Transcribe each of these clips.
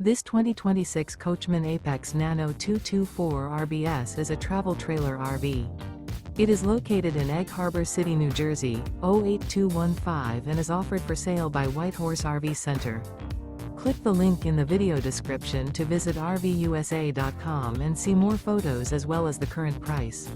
This 2026 Coachmen Apex Nano 224 RBS is a travel trailer RV. It is located in Egg Harbor City, New Jersey, 08215 and is offered for sale by Whitehorse RV Center. Click the link in the video description to visit RVUSA.com and see more photos as well as the current price.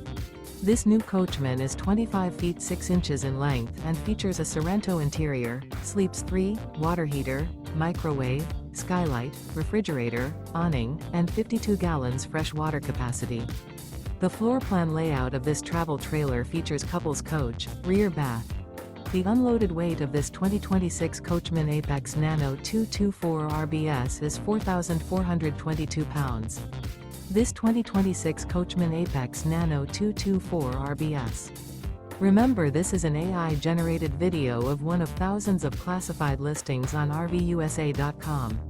This new Coachmen is 25 feet 6 inches in length and features a Sorrento interior, sleeps 3, water heater, microwave, skylight, refrigerator, awning, and 52 gallons fresh water capacity. The floor plan layout of this travel trailer features couples coach, rear bath. The unloaded weight of this 2026 Coachmen Apex Nano 224 RBS is 4,422 pounds. This 2026 Coachmen Apex Nano 224 RBS. Remember, this is an AI-generated video of one of thousands of classified listings on RVUSA.com.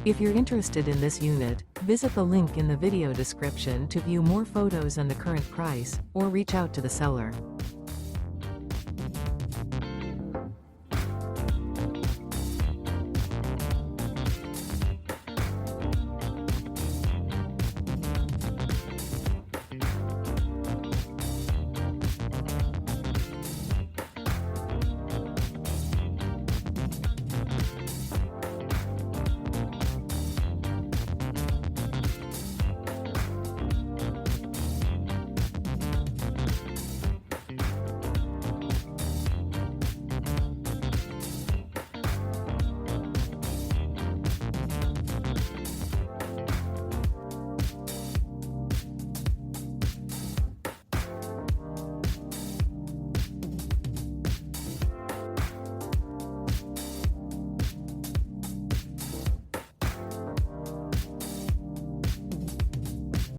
If you're interested in this unit, visit the link in the video description to view more photos and the current price, or reach out to the seller.